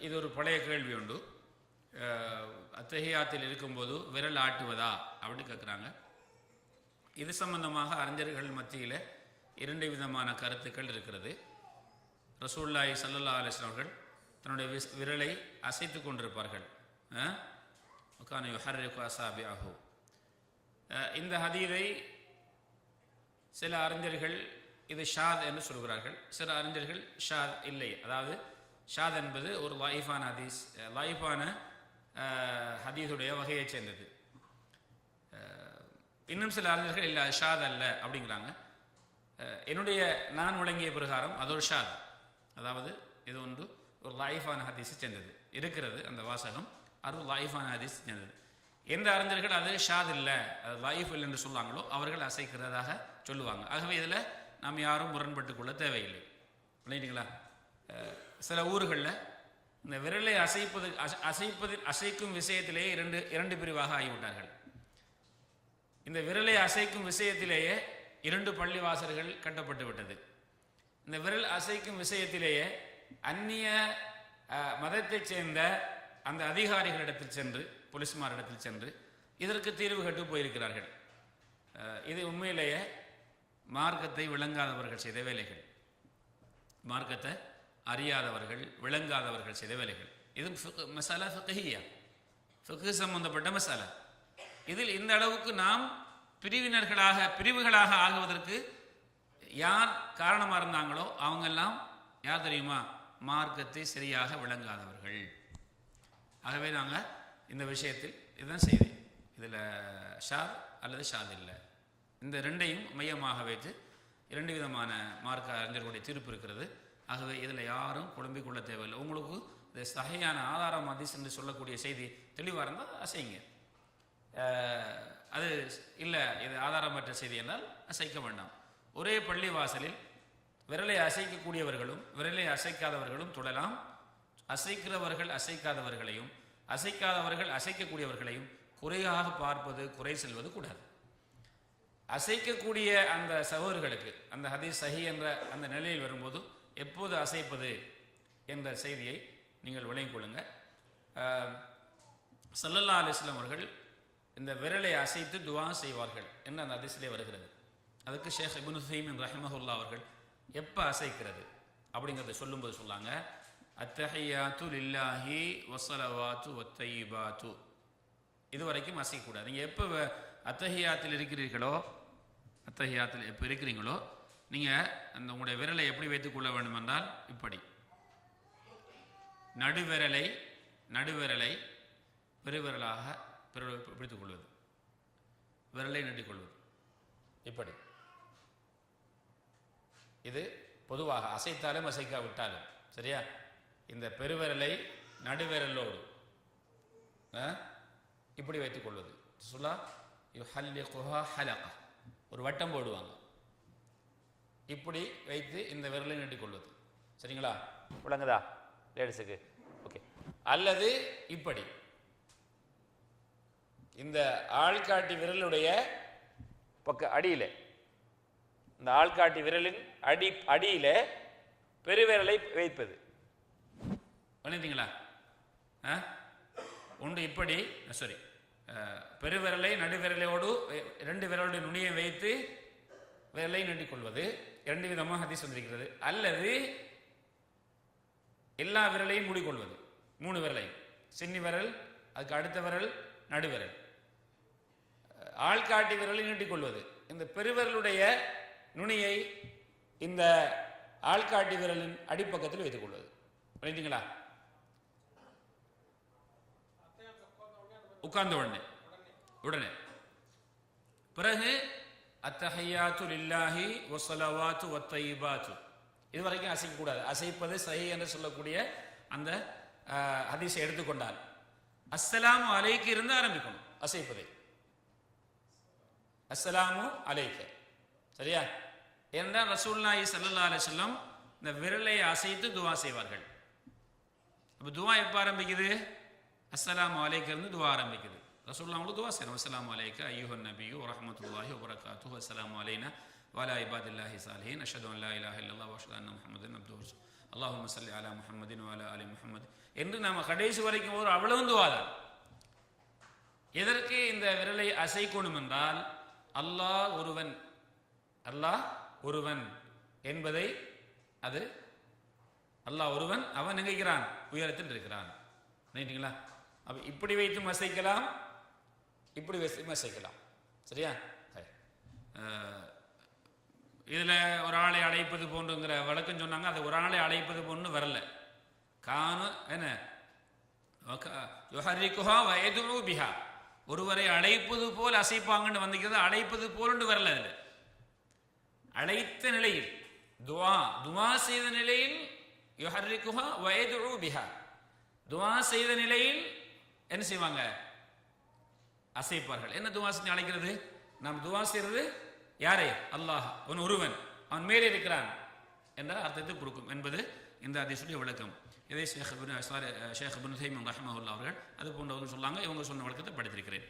இது ஒரு பழைய கேள்வி உண்டு. அத்தஹியாத்தில் இருக்கும்போது விரல் ஆட்டுவதா அப்படின்னு கேட்குறாங்க. இது சம்பந்தமாக அறிஞர்கள் மத்தியில் 2 விதமான கருத்துக்கள் இருக்கிறது. ரசூலுல்லாஹி ஸல்லல்லாஹு அலைஹி வஸல்லம் அவர்கள் தன்னுடைய விரலை அசைத்து கொண்டிருப்பார்கள். கான யுஹர்ரிகு அஸாபிஅஹு. இந்த ஹதீஸை சில அறிஞர்கள் இது ஷாத் என்று சொல்கிறார்கள். சில அறிஞர்கள் ஷாத் இல்லை, அதாவது ஷாத் என்பது ஒரு லைஃபான ஹதீஸ், லைஃபான ஹதீஸுடைய வகையை சேர்ந்தது. இன்னும் சில அறிஞர்கள் இல்லை ஷாத் அல்ல அப்படிங்கிறாங்க. நான் வழங்கிய பிரகாரம் அது ஒரு ஷாத், அதாவது இது ஒன்று ஒரு லைஃபான ஹதீஸை சேர்ந்தது இருக்கிறது. அந்த வாசகம் அது லைஃபான ஹதீஸ் சேர்ந்தது. எந்த அறிஞர்கள் அது ஷாத் இல்லை, அது லைஃப் இல்லை என்று சொல்லுவாங்களோ அவர்கள் அசைக்கிறதாக சொல்லுவாங்க. ஆகவே இதில் நாம் யாரும் முரண்பட்டு கொள்ள தேவையில்லை. இல்லைங்களா? சில ஊர்களில் இந்த விரலை அசைக்கும் விஷயத்திலேயே இரண்டு பிரிவாக ஆகிவிட்டார்கள். இந்த விரலை அசைக்கும் விஷயத்திலேயே 2 பள்ளிவாசல்கள் கட்டப்பட்டு விட்டது. இந்த விரல் அசைக்கும் விஷயத்திலேயே அந்நிய மதத்தைச் சேர்ந்த அந்த அதிகாரிகளிடத்தில் சென்று, போலீஸ்மாரிடத்தில் சென்று இதற்கு தீர்வு கட்டு போயிருக்கிறார்கள். இது உண்மையிலேயே மார்க்கத்தை விளங்காதவர்கள் செய்த வேலைகள், மார்க்கத்தை அறியாதவர்கள் விளங்காதவர்கள் செய்த வேலைகள். இது மசாலா ஃபிக்ஹியா, ஃபிக்ஹ் சம்பந்தப்பட்ட மசாலா. இதில் இந்த அளவுக்கு நாம் பிரிவுகளாக ஆகுவதற்கு யார் காரணமாக இருந்தாங்களோ அவங்கெல்லாம் யார் தெரியுமா? மார்க்கத்தை சரியாக விளங்காதவர்கள். ஆகவே நாங்கள் இந்த விஷயத்தில் இதுதான் செய்தி. இதில் ஷாத் அல்லது ஷாத் இல்லை, இந்த 2ஐயும் மையமாக வைத்து 2 விதமான மார்க்க அறிஞர்களுடைய தீர்ப்பு இருக்கிறது. ஆகவே இதில் யாரும் குழம்பிக் கொள்ள தேவையில்லை. உங்களுக்கு இந்த சஹீஹான ஆதாரம் ஹதீஸ் என்று சொல்லக்கூடிய செய்தி தெளிவாக இருந்தால் அசைங்க. அது இல்லை இது ஆதாரமற்ற செய்தி என்றால் அசைக்க வேண்டாம். ஒரே பள்ளி வாசலில் விரலை அசைக்கக்கூடியவர்களும் விரலை அசைக்காதவர்களும் தொழலாம். அசைக்கிறவர்கள் அசைக்காதவர்களையும் அசைக்காதவர்கள் அசைக்கக்கூடியவர்களையும் குறையாக பார்ப்பது, குறை செல்வது கூடாது. அசைக்கக்கூடிய அந்த சகோதரர்களுக்கு அந்த ஹதீஸ் சஹீஹ் என்ற அந்த நிலையில் வரும்போது எப்போது அசைப்பது என்ற செய்தியை நீங்கள் விளங்கிக் கொள்ளுங்கள். ஸல்லல்லாஹு அலைஹி வஸல்லம் அவர்கள் இந்த விரலை அசைத்து துஆ செய்வார்கள் என்று அந்த ஹதீஸிலே வருகிறது. அதுக்கு ஷேக் இப்னு உஸைமீன் ரஹிமஹுல்லாஹ் அவர்கள் எப்போ அசைக்கிறது அப்படிங்கிறத சொல்லும்போது சொல்லாங்க, அத்தஹியாத்து லில்லாஹி வஸ்ஸலவாத்து வத்தய்யிபாத்து. இது வரைக்கும் அசைக்கக்கூடாது. நீங்கள் எப்போ அத்தஹியாத்தில் இருக்கிறீர்களோ, அத்தஹியாத்தில் எப்போ இருக்கிறீங்களோ நீங்கள் அந்த உங்களுடைய விரலை எப்படி வைத்துக்கொள்ள வேண்டும் என்றால் இப்படி நடுவிரலை பெருவிரலாக பிடித்துக் கொள்வது, விரலை நீட்டிக்கொள்வது இப்படி. இது பொதுவாக அசைத்தாலும் அசைக்காவிட்டாலும் சரியா. இந்த பெருவிரலை நடுவிரலோடு இப்படி வைத்துக் கொள்வது. சுல்லா யுஹல்லிகுஹா ஹலகா, ஒரு வட்டம் போடுவாங்க, இப்படி வைத்து இந்த விரலை நீட்டிக்கொள்வது. சரிங்களா? விளங்குதா லேடிஸுக்கு? ஓகே. அல்லது இப்படி இந்த ஆள்காட்டி விரலுடைய அடியில், இந்த ஆள்காட்டி விரலின் அடியில பெருவிரலை வைப்பது. பண்ணிட்டீங்களா? ஒன்று இப்படி, சாரி, பெருவிரலை நடுவிரலோடு 2 விரலுடைய நுனியை வைத்து விரலை நீட்டிக்கொள்வது. 2 விதமாக ஹதீஸ் வந்திருக்கிறது. அல்லது எல்லா விரலையும் மூடிக்கொள்வது, 3 விரலையும், சின்னி விரல், அதுக்கு அடுத்த விரல், நடுவிரல், ஆள்காட்டி விரலை நீட்டிக்கொள்வது. இந்த பெருவிரலுடைய நுனியை இந்த ஆள்காட்டி விரலின் அடிப்பக்கத்தில் வைத்துக் கொள்வது. புரியுதுங்களா? உட்கார்ந்த உடனே பிறகு அத்தஹியாத்து லில்லாஹி வஸ்ஸலவாத்து வத்தய்யிபாத்து. இதுவரைக்கும் அசைக்கக்கூடாது. அசைப்பது சஹீஹ் என்று சொல்லக்கூடிய அந்த ஹதீஸை எடுத்துக்கொண்டால் அஸ்ஸலாமு அலைக்கு இருந்து ஆரம்பிக்கணும் அசைப்பதை. அஸ்ஸலாமு அலைக்க, சரியா? என்றால் ரசூலுல்லாஹி ஸல்லல்லாஹு அலைஹி வஸல்லம் இந்த விரலை அசைத்து துவா செய்வார்கள். அப்போ துவா எப்போ ஆரம்பிக்குது? அஸ்ஸலாமு அலைக்க இருந்து துவா ஆரம்பிக்குது. ரசூலுல்லாஹ் அவங்களுக்கு துவா செய்யணும். அஸ்ஸலாமு அலைக்க அய்யுஹன் நபியு வரஹ்மத்துல்லாஹி வபரகாத்துஹு, அஸ்ஸலாமு அலைனா வஅலா இபாதில்லாஹி ஸாலிஹீன், அஷ்ஹது அன் லா இலாஹா இல்லல்லாஹ் வ அஷ்ஹது அன்ன முஹம்மதன் அப்துஹு. அல்லாஹும்ம ஸல்லி அலா முஹம்மதின் வ அலா ஆலி முஹம்மது என்று நாம் கடைசி வரைக்கும் ஒரு அவ்வளவு துவாதான். எதற்கு இந்த விரலை அசைக்கணும் என்றால் அல்லாஹ் ஒருவன் என்பதை அது அல்லாஹ் ஒருவன், அவன் நினைக்கிறான் உயரத்தில் இருக்கிறான். நினைட்டீங்களா? அப்ப இப்படி வைத்தும் அசைக்கலாம், இப்படி வைத்தும் அசைக்கலாம். சரியா? இதுல ஒரு ஆளை அழைப்பது போன்றுங்கிற வழக்கம் சொன்னாங்க. அது ஒரு ஆளை அழைப்பது போன்று வரல. கானு என்ன யுஹர்ரிகுஹா வ யதுஉ பிஹா, ஒருவரை அழைப்பது போல் அசைப்பாங்கன்னு வந்திருக்கிறது. அழைப்பது போல் வரல. அதில் அழைத்த நிலையில் துவா செய்த நிலையில் யுஹர்ரிகுஹா வ யதுஉ பிஹா, துவா செய்த நிலையில் என்ன செய்வாங்க? அசைப்பார்கள். என்ன துவா செஞ்சு அழைக்கிறது? நாம் துவா செய்யறது யாரே? அல்லாஹ், அவன் ஒருவன், அவன் மேலே இருக்கிறான் என்ற அர்த்தத்தை கொடுக்கும் என்பது இந்த ஹதீஸுடைய விளக்கம். இதை ஷேக் இப்னு தைமிய்யா ரஹ்மத்துல்லாஹி அவர்கள் அது போன்றவர்கள் சொன்னாங்க. இவங்க சொன்ன விளக்கத்தை படித்திருக்கிறேன்.